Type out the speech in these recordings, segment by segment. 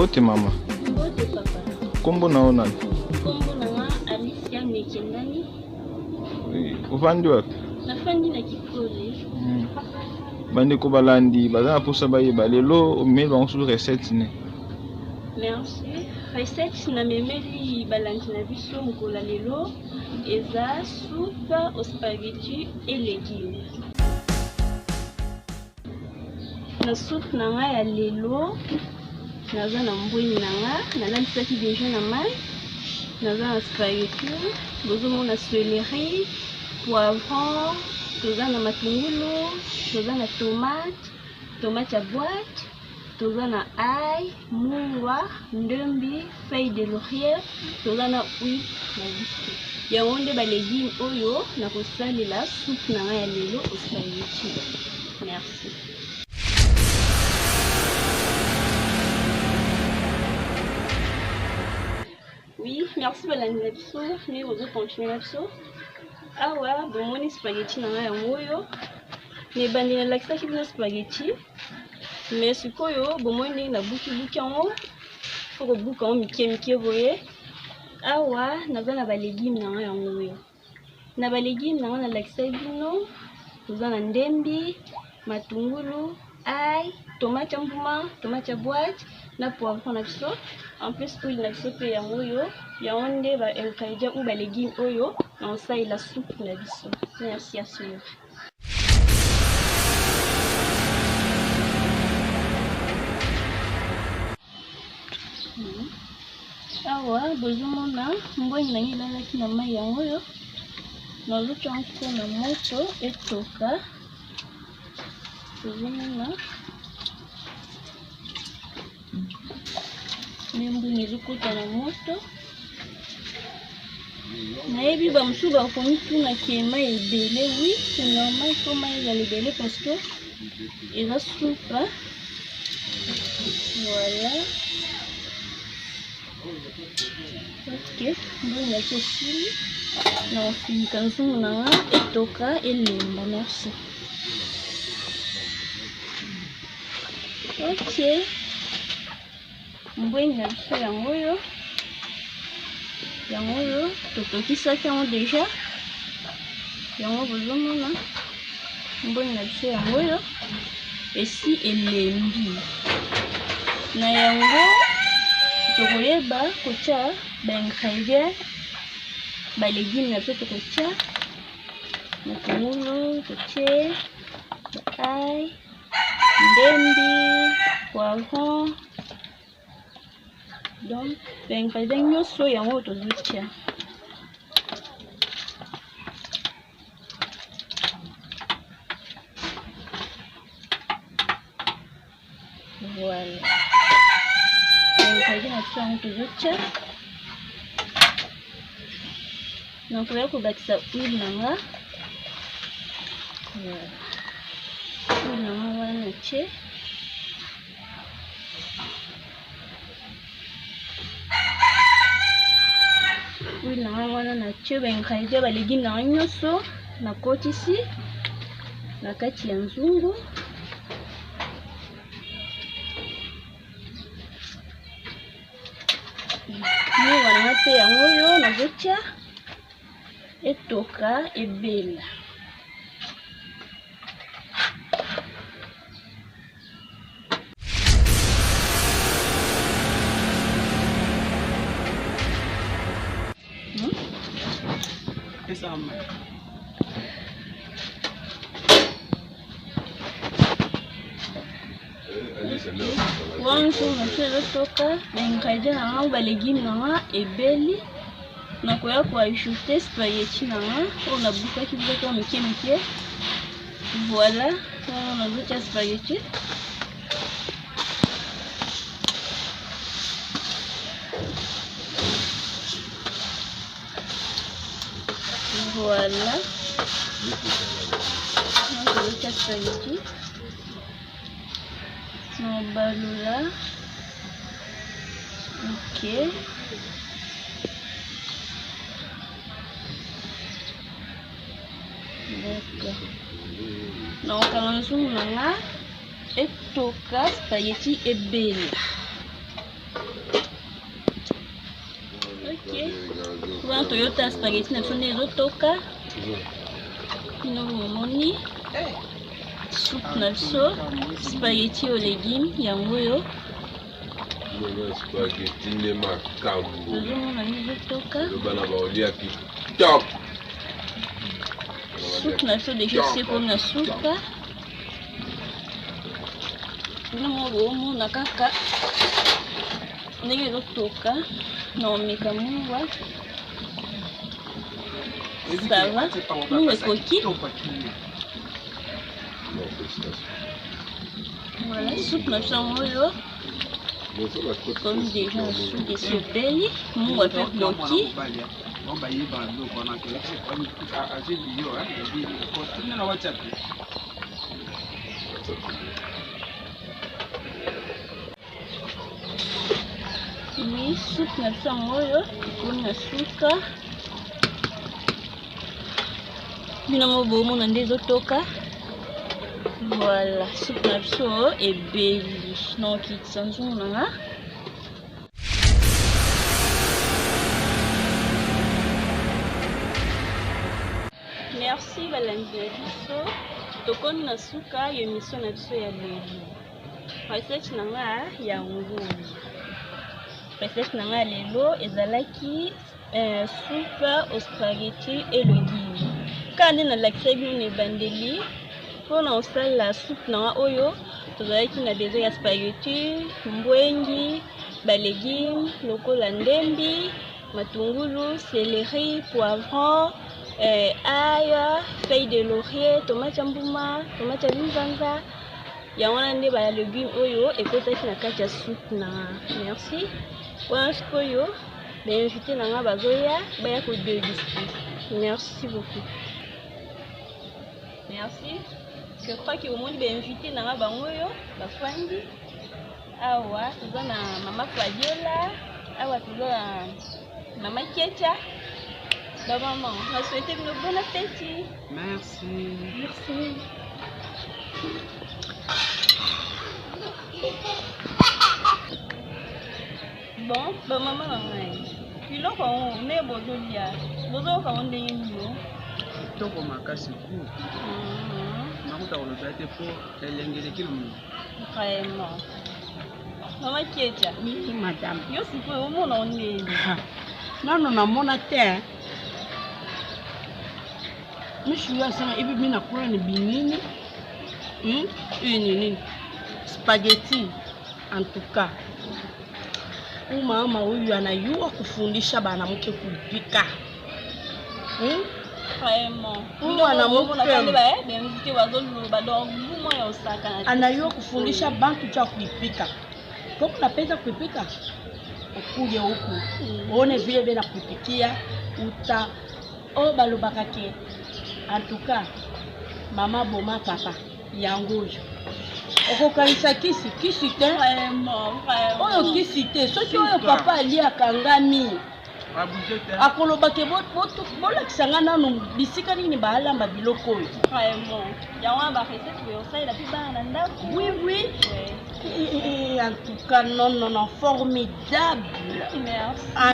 Mbote mama. Mbote papa. Kombo naona. Kombo na Alicia Mekendani. Uvandi wapi? Nafandi na Kikole. Bande ko balandi baza posa bayeba lelo mais bango sur recette ne. Merci. Recette na memeli balandi na biso mokola lelo eza soupe aux spaghetti et légumes. Na soupe na nga ya lelo naza na mbweni na nga nalambisaki déjà na mai naza na spaghetti bozomona céleri poivron toza na matungulu toza na tomate ya boîte toza na ail mungwa ndembi feuille de laurier toza na huile na biso yango nde balégume oyo nakosalela soupe na nga ya lelo au spaghetti. Merci. Oui, merci balandi na biso mais ozo continuer na biso awa bomoni spaghetti na nga yango oyo nebandi nalakisaki bino spaghetti mais sikoyo bomoni ndenge nabuki yango fo kobuka yango mike boye awa naza na balégume na nga yango oyo na balégume na nga nalakisaki bino toza na ndembi matungulu ail tomate ya mbuma tomate ya boîte na poivron na biso en plus huile na biso pe yango oyo yango nde ba ingrédients ou balégume oyo na osalela soupe na biso. Merci à suivre. Awa bozomona mbweni na ngai elalaki na mai yango oyo nazotia yango na moto etoka bozomona mbweni ezokota na moto nayebi bamosusu bakomi tuna ke mai ebele wi c'est normal po mai ezala ebele parce que eza soupe. Voilà. Ok, mbweni yaki esili na kofinika nzungu na nga etoka elemba. Merci. Ok, mbweni na biso yango oyo totokisaki yango déjà yango bozomona mbweni na biso yango oyo esi elembi na yango tokoyeba kotia baingrédients balégume na biso tokotia matungulu totie ail ndembi poivron donc baingrédients nyonso yango tozotia voilà baingrédients na biso yango tozotia nakoya kobakisa huile na nga huile na nga wana natie huile na nga wana natie baingrédients balégume na nga nyonso nakotisi na kati ya nzungu mungwa na nga mpe yango oyo nazotia etoka ebela. Wanzo na toka baingrédients na nga balégume na nga ebeli nakoya koajouter spaghetti na nga oyo nabukaki biloko mike. Voilà, nazotia spaghetti voilà nazotia spaghetti nabalula. Ok, d'accord. nakokanga nzungu na nga etoka spaghetti ebela. Bon, Toyota spaghetti na sonne ezotoka. Bino bomoni. Soupe na biso, spaghetti aux légumes, yango yo. Spaghetti ne makambo. Ozomona ezotoka. Bana baolia kitoko. Soupe na biso déjà seko na suka. Bino bomona kaka ndenge ezotoka na omeka mungwa. Ça va? Nous les coquilles. Voilà, soupe na changoyo. Comme déjà soupe de sebeli, nous on fait bloquer. Oui, soupe na changoyo, on a suka. Bino bomo na ndezo toka. Voilà, soupe na biso ebeli na okitisa nzungu nanga. Merci balandi na biso. Tokoni na suka yo émission na biso ya lelo. Recette nanga ya ngulu. Recette nanga lelo ezalaki soupe au spaghetti et légumes. Quand on a l'accès bino bandeli pour na osala soupe na oyo tozalaki na besoin ya spaghetti, mbwengi, ba légumes, lokola ndembi, matungulu, céleri, poivron, ail, feuille de laurier, tomate ya mbuma, tomate ya linzanza. Ya wana nde ba légumes oyo ekotaki na kati ya soupe na. Merci. Wana sikoyo ba invité nanga bazoya baya ko déguster. Merci beaucoup. Merci. Je crois que au moins bien invité na bangoyo bafandi. Awa tuza na mama Fabiola, awa tuza na mama Ketia. Ba maman, on souhaite une bonne appétit. Merci. Merci. Bon, ba maman ngai. Biloko ne bozolia. Bozo ka ondenge nyo. Toko makasi ku. Nakuta oloba te po elengeleki lumu. Vraiment. Maman Ketia. Oui, madame. Yo sipo omona ondenge. Nano namona te. Mishu ya sana ibi mina kula ni binini. Nini? Spaghetti en tout cas. Mama huyu anayua kufundisha banamuke kupika. Vraiment. Anayua kufundisha bantu cha kuipika. Kama unapenda kuipika, ukuje huku. Uone vile bena kuipikia, uta balobaka ke. En tout cas, mama boma papa yangojo. Okokanisa kisi te. Vraiment. Oyo kisi te. Soki oyo papa ali akangami. Akolobake bolakisa nga nanu bisika nini baalamba biloko oyo. Vraiment. Yawa ba recette yo ça la piba na ndako. Oui, oui. En tout cas, non, formidable. Merci.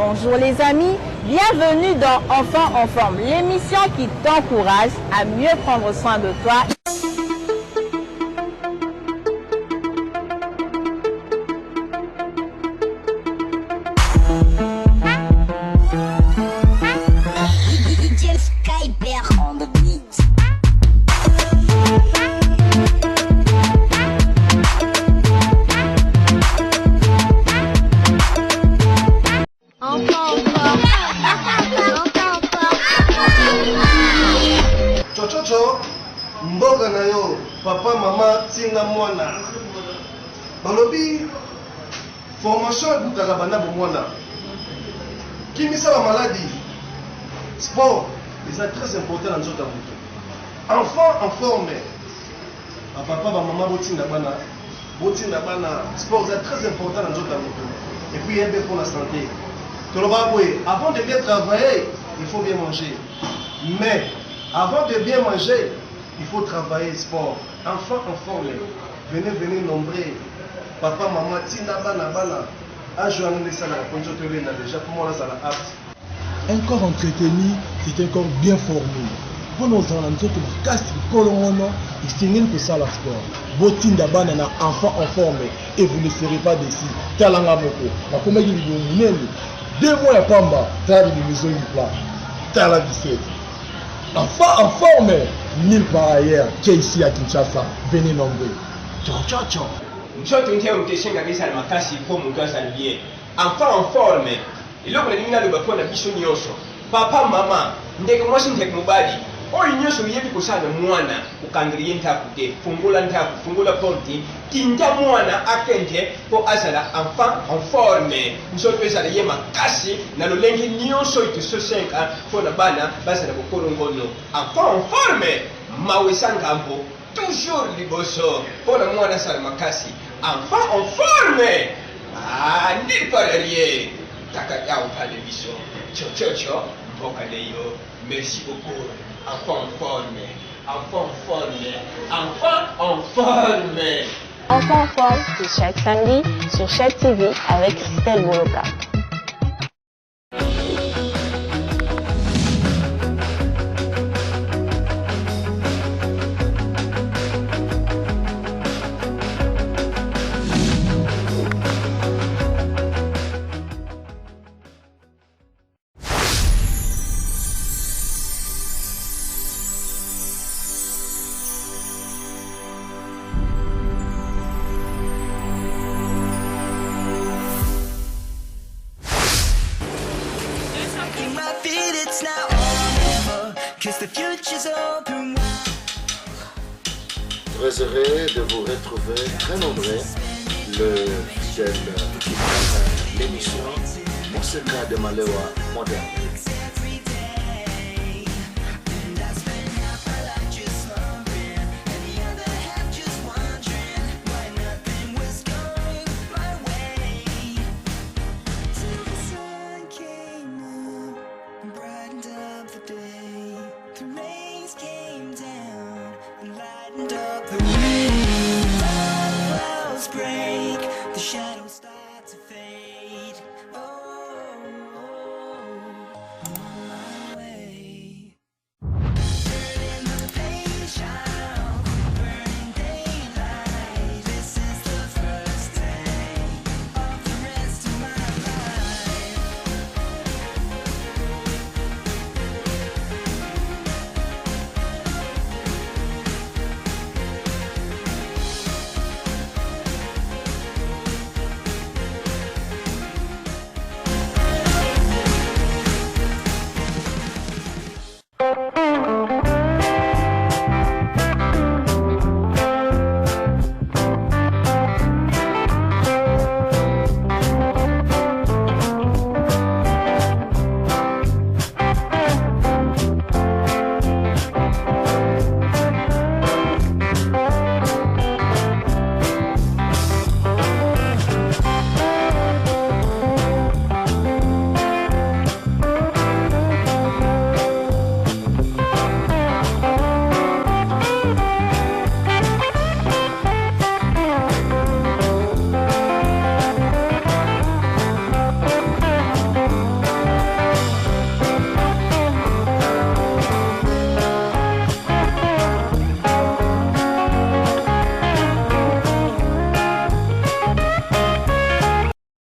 Bonjour les amis, bienvenue dans Enfants en forme, l'émission qui t'encourage à mieux prendre soin de toi. Chochocho, mboga na yo, papa, mama, tinga mwana. Balobi, formation butaka bana bomwana. Kimisa ba maladie. Sport, c'est très important dans notre vie. Enfant en forme. Papa, maman, botinga bana. Sport, c'est très important dans notre vie. Et puis, il y a bien pour la santé. Avant de bien travailler, il faut bien manger. Mais, avant de bien manger, il faut travailler sport. Enfant en forme. Venez nombreux. Papa, maman, tina bana. Un corps entretenu, c'est un corps bien formé. Vous nous en avez casse le colon, il que ça la sport. Botinda bana na enfant en forme et vous ne serez pas déçus. Talanga moko. La comédie du 2 mois à Pamba, t'as une maison du plat. T'as la 17. Enfant en forme, nulle part ailleurs qu'ici à Kinshasa. Venez nombreux. Ciao. Mtoto nteo mteshenga kabisa na makasi kwa mtu asalie. Enfant en forme. Iloko na ningina lobako na biso nyonso. Papa mama, ndeke mwasi ndeke mubali. Oyi nyonso yebi kosana mwana ukangiriye ntakude. Fungula porti. Kinta mwana akende po asala enfant en forme. Mtoto esala ye makasi na lolengi nyonso ituso 5 po na bana basa na kokolo ngono. Enfant en forme. Mawesanga mpo. Toujours liboso pour le mois de Salmakasi. Enfant en forme. Ah, nulle part derrière. Takaya ou pas de biso. Ciao. Bokadeyo. Merci beaucoup. Enfant en forme. Enfant en forme. Enfants en forme, c'est chaque samedi sur chaque TV avec Christelle Boloka. Très heureux de vous retrouver très nombreux. Le fidèle qui prend l'émission Monseka de Malewa moderne. The